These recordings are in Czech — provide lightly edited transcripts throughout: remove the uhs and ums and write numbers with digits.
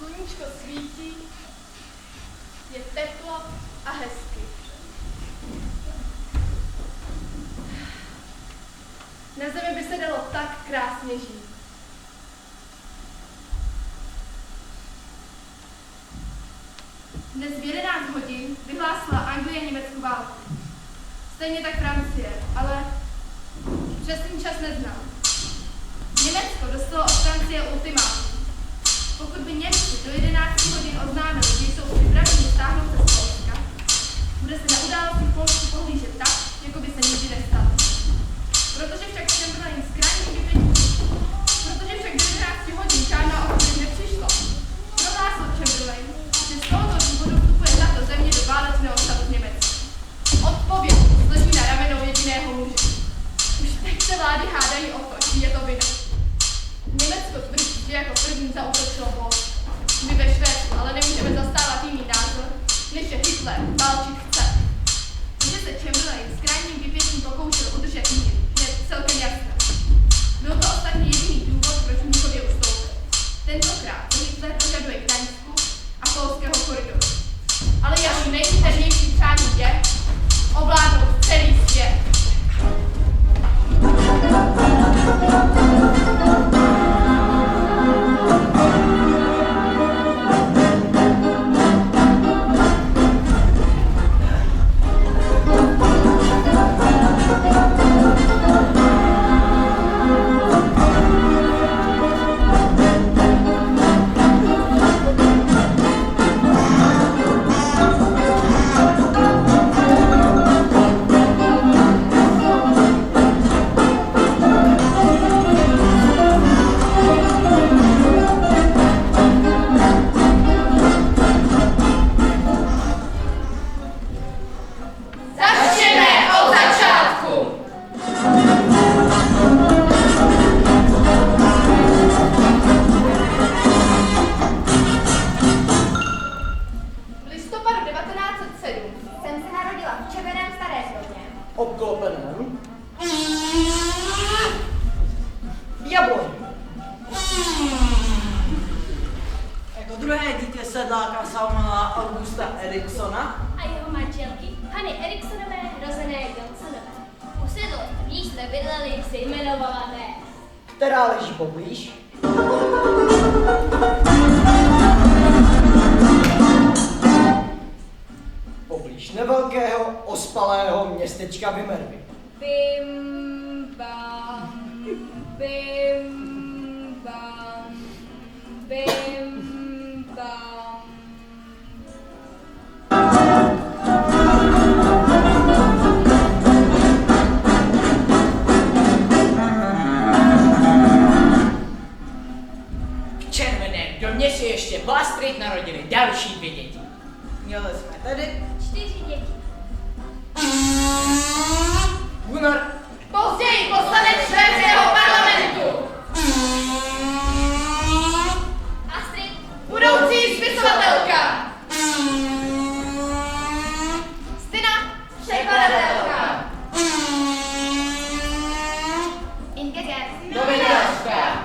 sluníčko svítí, je teplo a hezky. Na zemi by se dalo tak krásně žít. Dnes v 11 hodin vyhlásila Anglie Německu válku. Stejně tak Francie, ale přesný čas neznám. Německo dostalo od Francie ultimátum. Pokud by Němci do 11 hodin oznámili, že jsou připraveni stáhnout se z Polska, bude se na události v Polsku pohlížet tak, jako by se nikdy nestalo. Protože však Chamberlain z krajní protože však do 11 hodin žádná odpověď nepřišla, prohlásil Chamberlain, že z tohoto důvodu vstupuje tato země do válečného stavu s Německem. Odpověď leží na ramenou jediného muže. Už teď se vlády hádají o to, či je to vina. Německo tvrdí, že jako první zaútočilo Polsko. My ve Švédsku ale nemůžeme zastávat jiný názor, než že Hitler válčit chce. Že se Chamberlain s krajním vypětím pokoušel udržet mír, je celkem jasné. Byl to ostatně jediný důvod, proč Mnichově ustoupil. Tentokrát Hitler požaduje Gdaňsku a polského koridoru. Ale jeho nejvýtečnější přání je ovládnout celý svět. Obklopeném diaboli. Jako druhé dítě sedláka Samuela Augusta Eriksona a jeho manželky Hany Eriksonové, rozené Johnsonové. Usedlost, v níž jsme bydleli, se jmenovala Vés, která leží poblíž nevelkého ospalého městečka Vimmerby. Bim bam, bim bam, bim bam. V červeném domě si ještě Bastrid narodili další 2 děti. Měli jsme tedy 4 děti. Gunnar, Později poslanec švédského parlamentu. Astrid, Budoucí spisovatelka. Stina, překladatelka. Ingegerd, Novinářka.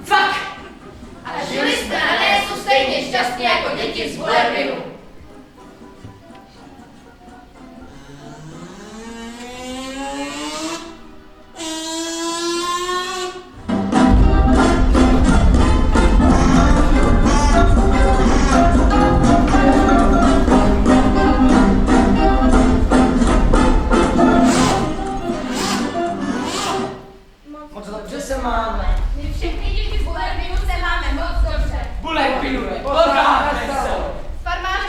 Fakt! A žili jsme na Nésu stejně šťastně jako děti z Bullerbinu. moc dobře se máme. My všechny děti z Bullerbinu se máme moc dobře. Bullerbinu, pořád veselo. Farmář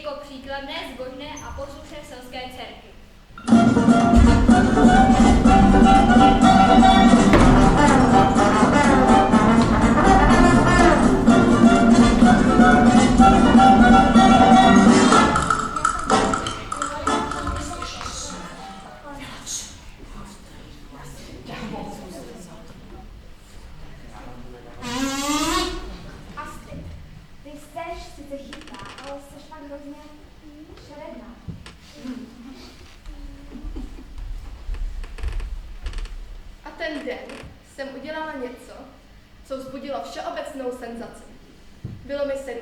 jako příkladné, zbožné a poslušné selské dcerky. Astrid, ty jsi sice chytrá, ale jsi fakt hrozně šeredná. A ten den jsem udělala něco, co vzbudilo všeobecnou senzaci. Bylo mi 17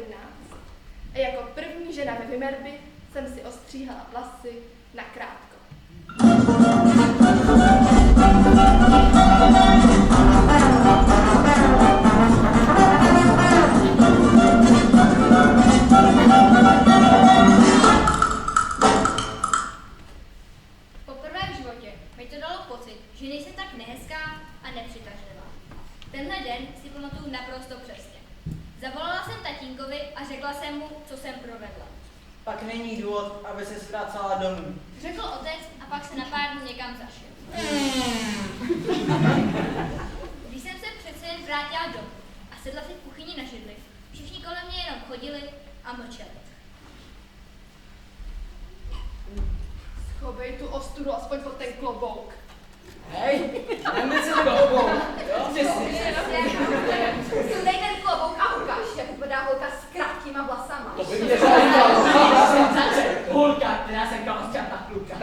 a jako první žena ve Vimmerby jsem si ostříhala vlasy nakrátko. Poprvé v životě mi to dalo pocit, že nejsem tak nehezká a nepřitažlivá. Tenhle den si pamatuju naprosto přesně. Zavolala jsem tatínkovi a řekla jsem mu, co jsem provedla. Pak není důvod, aby se vracela domů. Řekl otec a pak se na pár dní někam zašel. Když jsem se přece jen vrátila domů a sedla si v kuchyni na židli, všichni kolem mě jenom chodili a mlčeli. Schovej tu ostudu aspoň pod ten klobouk. Hej, nemůže se dobou. Jo, přesně. Sundej ten klobouk a ukáž, jak vypadá holka s krátkýma vlasama. To by mě zajímalo. Hulka, která se kala na kluka.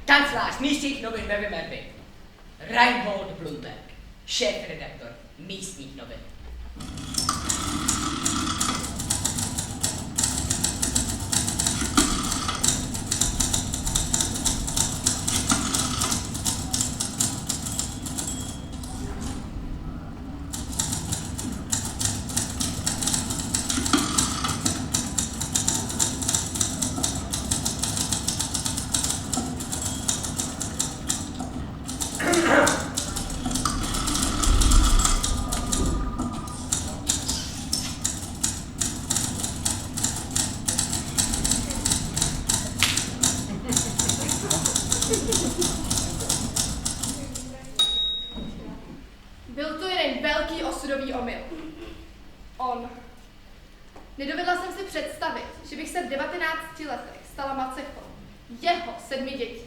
Kancelář místních novin ve Vimmerby. Reinhold Blumberg, šéf-redaktor místních novin. Byl to jeden velký osudový omyl. Nedovedla jsem si představit, že bych se v 19 letech stala macechou jeho 7 dětí.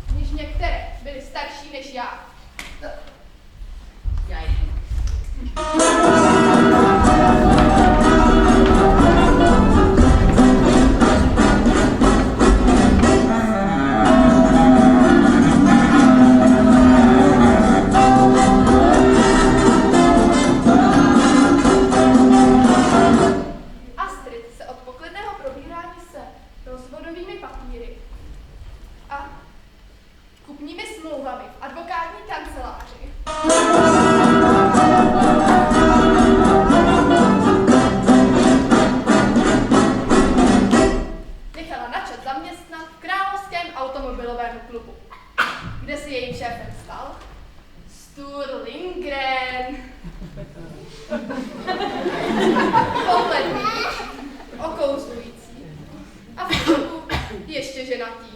Když některé byly starší než já. Já Astrid se od poklidného probírání se rozvodovými papíry a kupními smlouvami v advokátní kanceláři nechala načat zaměstnat v Královském automobilovém klubu, kde si jejím šéfem stal Sture Lindgren. Pohledný, okouzlující a v klubu ještě ženatý.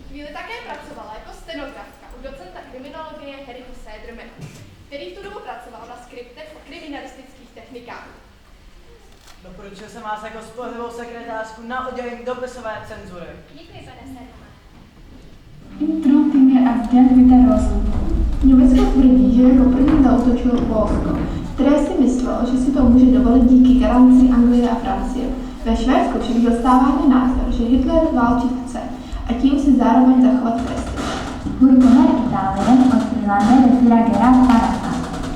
Chvíli také pracovala jako stenografka u docenta kriminologie Harryho Sedermana, který v tu dobu pracoval na skriptech o kriminalistických technikách. Doporučil jsem vás jako spolehlivou sekretářku na oddělení dopisové cenzury. Děkuji, pane Sedermane. True a den vyterozum. Německo tvrdí, že jako první zaútočilo Polsko, které si myslelo, že si to může dovolit díky garanci Anglie a Francie. Ve Švédsku však zastáváme názor, že Hitler válčit chce a tím si zároveň zachovat prestiž. Burgoner Itálie od Irlande vybírá Gerard Parata.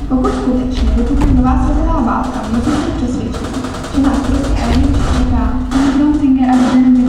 Pokud skutečně vypukne nová světová válka, musíme se přesvědčit, že nás prostě a jen čeká. True a den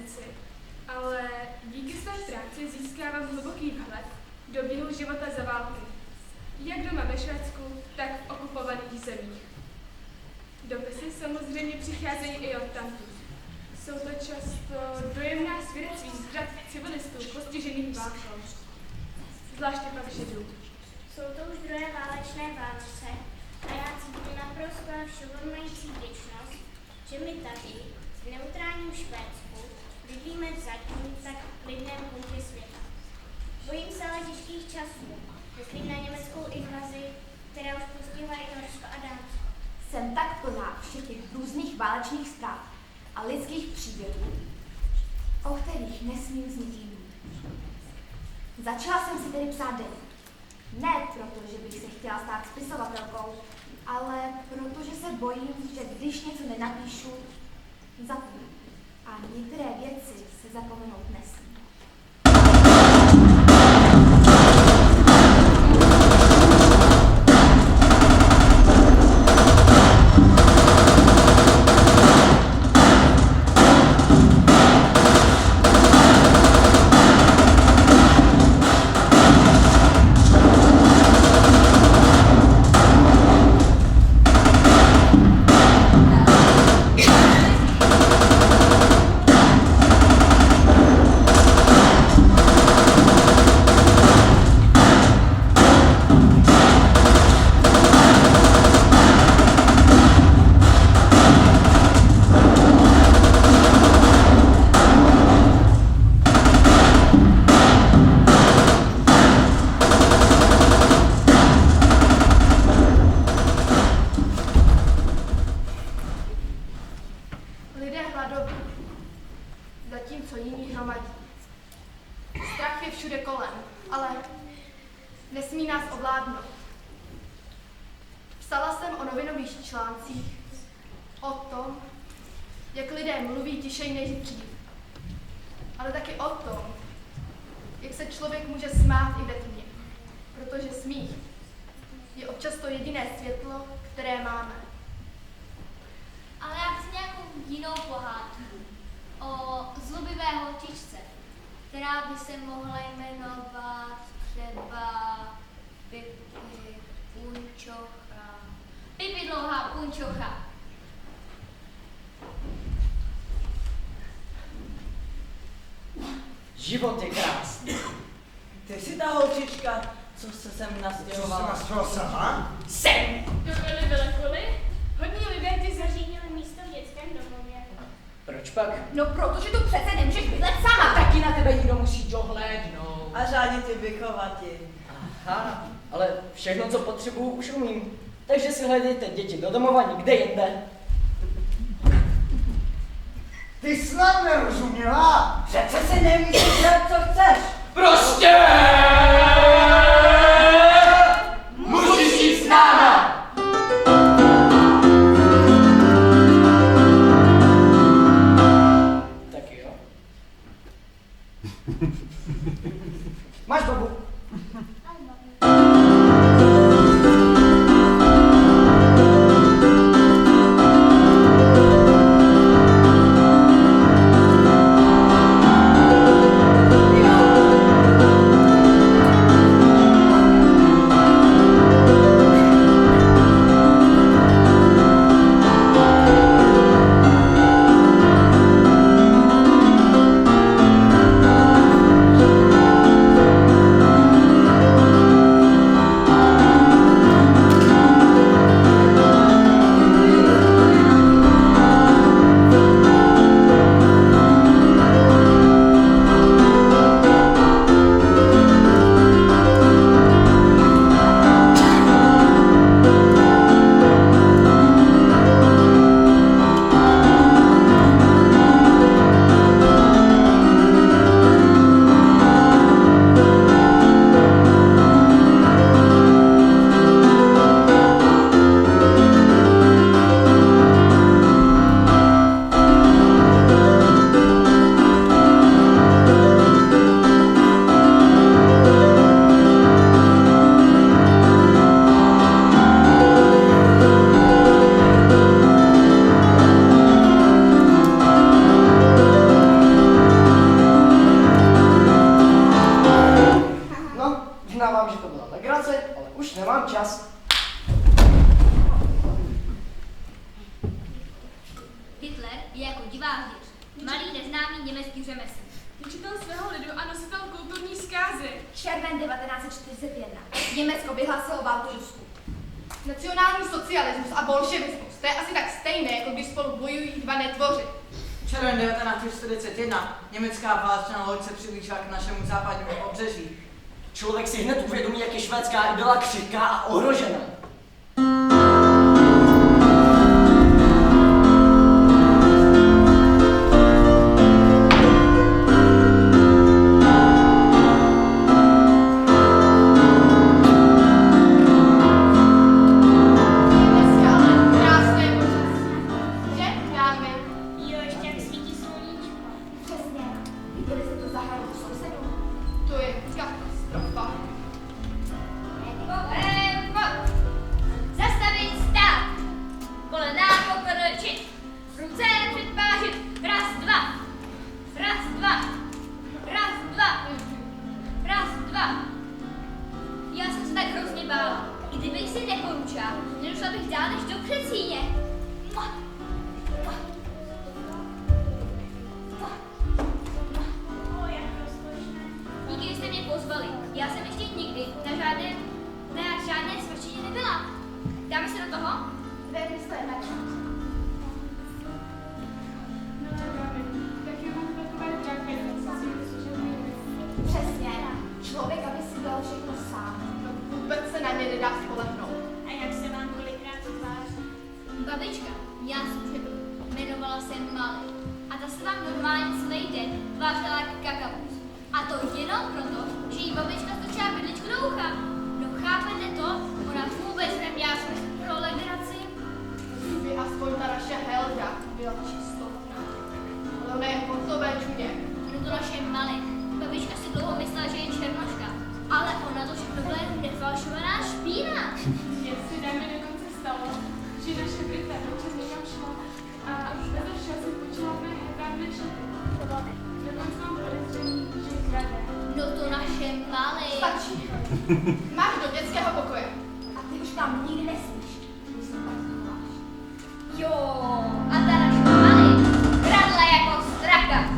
tendenci, ale díky své práci získávám hluboký vhled do běhu života za války, jak doma ve Švédsku, tak v okupovaných zemích. Dopisy samozřejmě přicházejí i odtamtud. Jsou to často dojemná svědectví z řad civilistů postižených válkou, zvláště pak Židů. Jsou to už druhé válečné Vánoce a já cítím naprosto všeobjímající vděčnost, že my tady, v neutrálním Švédsku, vidíme zatím tak klidném koutě světa. Bojím se ale těžkých časů, myslím na německou invazi, která už postihla i Norsko a Dánsko. Jsem tak plná všech těch různých válečných zpráv a lidských příběhů, o kterých nesmím s nikým mluvit. Začala jsem si tedy psát deník. Ne proto, že bych se chtěla stát spisovatelkou, ale protože se bojím, že když něco nenapíšu, zapomenu. A některé věci se zapomenout nesmí. Lidé hladoví, zatímco jiní hromadí. Strach je všude kolem, ale nesmí nás ovládnout. Psala jsem o novinových článcích, o tom, jak lidé mluví tišeji než dřív, ale taky o tom, jak se člověk může smát i ve tmě, protože smích je občas to jediné světlo, které máme. Ale já chci nějakou jinou pohádku o zlobivé holčičce, která by se mohla jmenovat třeba Pipi Punčocha. Pipi dlouhá Punčocha. Život je krásný. Ty jsi ta holčička, co se sem nastěhovala. Nastěhoval sama? Sem! Dobyli velekoli, hodní lidé ti Zařídili místo v dětském domově. Proč pak? No protože tu přece nemůžeš bydlet sama. Taky na tebe někdo musí dohlédnout. A řádně tě vychovati. Aha, ale všechno, co potřebuju, už umím. Takže si hledejte děti do domova nikde jinde. Ty snad nerozuměla? Přece si nemůžeš dělat, co chceš. Prostě! Musíš jít s náma! Tak jo. Máš babu. práce, ale už nemám čas. Hitler je jako divá zvěř. Malý neznámý německý řemeslník. Učitel svého lidu a nositel kulturní zkázy. Červen 1941. Německo vyhlásilo válku Rusku. Nacionální socialismus a bolševismus, to je asi tak stejné, jako když spolu bojují dva netvoři. Červen 1941. Německá válečná loď se přiblížila k našemu západnímu pobřeží. Člověk si hned uvědomí, jak je švédská idola křehká a ohrožená. Dneska ale krásné počasí. Že, dámy? Jo, ještě jak svítí sluníčko. Přesně. Viděli jste to zahradu sousedů? To je katastrofa. Zastavit stát! Kolena pokrčit! Ruce předpážit! Raz, dva! Raz, dva! Raz, dva! Raz, dva! Já jsem se tak hrozně bála. I kdybych si neporučila, nedošla bych dál než do Křecíně. Mua. Mua. Mua. Mua. O, jak rozkošné. Díky, že jste mě pozvali. Já jsem ještě nikdy na žádné svrčině nebyla. Dáme se do toho? Dveře stojí na čas. No, dámy, tak je mám takové drahé, Přesně. Člověk, aby si dělal všechno sám. no, vůbec se na ně nedá spolehnout. A jak se vám kolikrát tváří? Babička měla služebnu. Jmenovala se Mali. A ta se vám normálně celý den tvářila jako kakavus. A to jenom proto, že jí babička stočila bydličku do ucha. No chápete to? Ona vůbec neměla smysl pro legraci. Kdyby aspoň ta naše Helga byla čistotná. Ale ona je hotové čudě. No to naše Mali. Babička si dlouho myslela, že je černoška. Ale ona to všechno byla jen nefalšovaná špína. Mně si dáme dokonce stalo, že naše Brita občas někam šla a vedle všeho si počala mé hedvábné šaty. Dokonce mám podezření, že krade. No to naše Mali. Stačí. Máš do dětského pokoje. A ty už tam nikdy nesmíš. Musím pak voláš. Jo, a ta naše Mali kradla jako straka.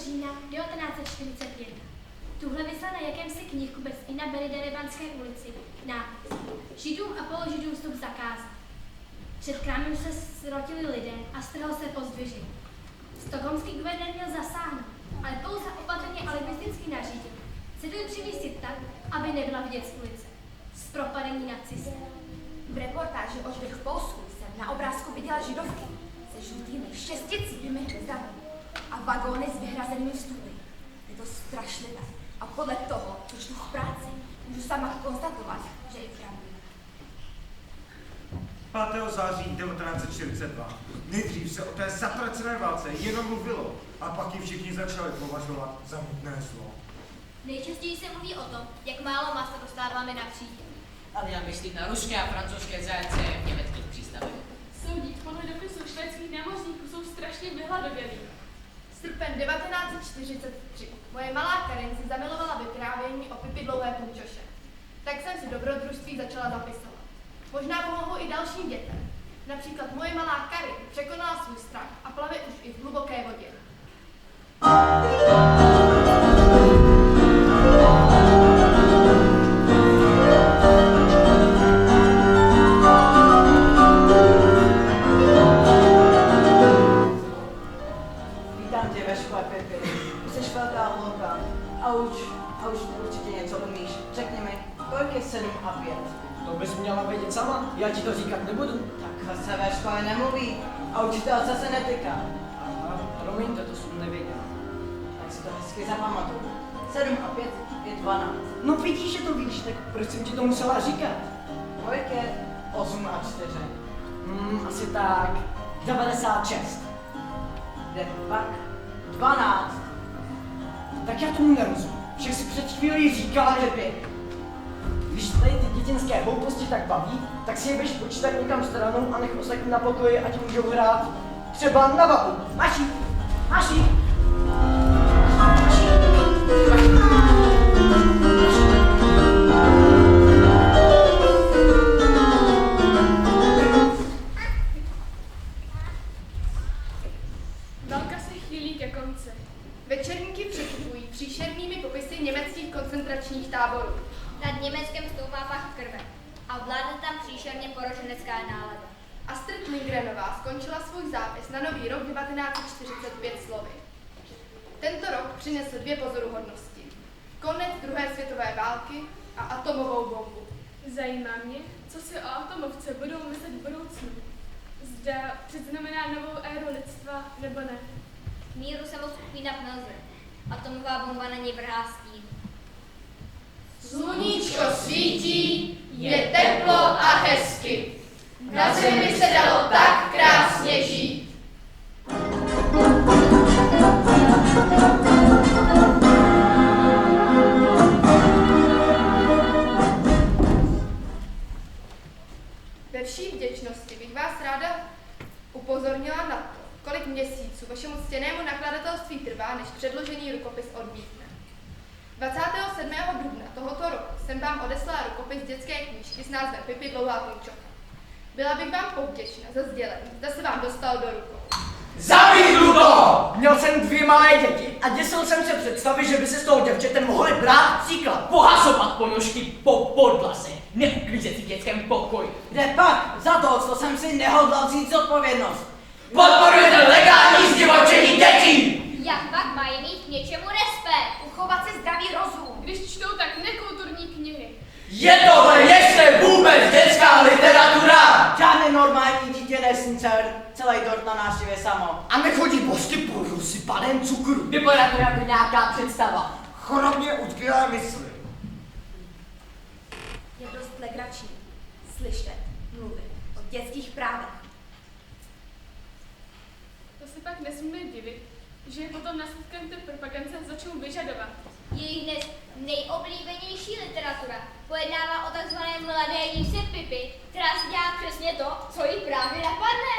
Října 1941. Tuhle vysel na jakémsi knihku bez Ina Beriderebanské ulici nápis. Židům a položidům vstup zakázán. Před krámem se srotili lidé a strhl se pozdvižení. Stockholmský guvernér měl zasáhnout, ale pouze opatrně alibisticky nařídil ceduli přimístit tak, aby nebyla vidět z ulice. Z propadení nacisty. V reportáži o Židech v Polsku jsem na obrázku viděla židovky se žlutými šesticípými hvězdami a vagóny s vyhrazenými vstupy. Je to strašlivé. A podle toho, co čtu v práci, můžu sama konstatovat, že je pravda. 5. září 1942. Nejdřív se o té zatracené válce jenom mluvilo, a pak ji všichni začali považovat za nutné zlo. Nejčastěji se mluví o tom, jak málo masa dostáváme na příděl. Ale já myslím na ruské a francouzské zajatce v německých přístavech. Soudit podle dopisu švédských námořníků jsou strašně vyhladovělí. Srpen 1943. Moje malá Karen si zamilovala vyprávění o Pipi Dlouhé punčoše. Tak jsem si dobrodružství začala zapisovat. Možná pomohou i dalším dětem. Například moje malá Karin překonala svůj strach a plave už i v hluboké vodě. Vítám tě ve škole, Pipi. Jsi velká holka a už určitě něco umíš. Řekni mi, kolik je 7 a 5? To bys měla vědět sama, já ti to říkat nebudu. Takhle se ve škole nemluví a učitel se netýká. Aha, promiňte, to jsem nevěděl. Tak si to hezky zapamatuj. 7 a 5 je 12. No vidíš, že to víš, tak proč jsem ti to musela říkat? Kolik je 8 a 4? Asi tak 96. Kde pak 12. Tak já tomu nerozumím. Však si před chvílí říkala, že když tady ty dětinské hlouposti tak baví, tak si je běž počítat někam stranou a nech ostatní na pokoji, ať můžou hrát třeba na vapu. Maši! Maši! Válka se chýlí ke konci. Večerníky překupují příšernými popisy německých koncentračních táborů. Nad Německem stoupá pach krve a vládne tam příšerně poroženecká nálada. Astrid Lindgrenová skončila svůj zápis na nový rok 1945 slovy. Tento rok přinesl dvě pozoruhodnosti. Konec druhé světové války a atomovou bombu. Zajímá mě, co si o atomovce budou myslet v budoucnu. Zda předznamená novou éru lidstva, nebo ne. Míru se moc upínat nelze. Atomová bomba na něj vrhá stín. Sluníčko svítí, je teplo a hezky. Na zemi se dalo tak krásně žít. Ve vší vděčnosti bych vás ráda upozornila na to, kolik měsíců vašemu ctěnému nakladatelství trvá, než předložený rukopis odmítne. 27. dubna tohoto roku jsem vám odeslala rukopis dětské knížky s názvem Pipi dlouhá punčocha. Byla bych vám povděčna za sdělení, zda se vám dostal do rukou. Zamítnu to! Měl jsem 2 malé děti a děsil jsem se představy, že by se z toho děvčete mohli brát příklad. Pohasovat ponožky po podlase, neuklízet si v dětském pokoji. Kde pak? Za to, co jsem si nehodlal vzít zodpovědnost. Podporujete legální zdivočení dětí! Jak pak mají mít k něčemu respekt? Uchovat si zdravý rozum. Když čtou tak nekulturní knihy. Je tohle ještě vůbec dětská literatura? Žádné normální dítě nesní celý dort na návštěvě samo. A nechodí bosky po rozsypaném cukru. Vypadá to jako nějaká představa. Chorobně utkvělé mysli. Je dost legrační slyšet, mluvit o dětských právech. To se pak nesmíme divit, že je potom následkem té propaganda začnou vyžadovat. Jejich dnes nejoblíbenější literatura pojednává o takzvané mladé dívce Pipi, která si dělá přesně to, co jí právě napadne.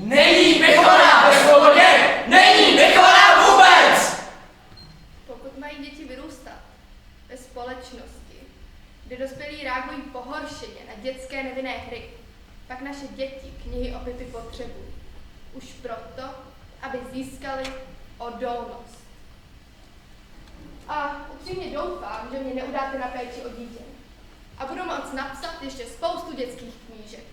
Není vychovaná ve svobodě! Není vychovaná vůbec! Pokud mají děti vyrůstat ve společnosti, kde dospělí reagují pohoršeně na dětské nevinné hry, pak naše děti knihy o Pipi potřebují. Už proto, aby získali odolnost. A upřímně doufám, že mě neudáte na péči o dítě. A budu moct napsat ještě spoustu dětských knížek.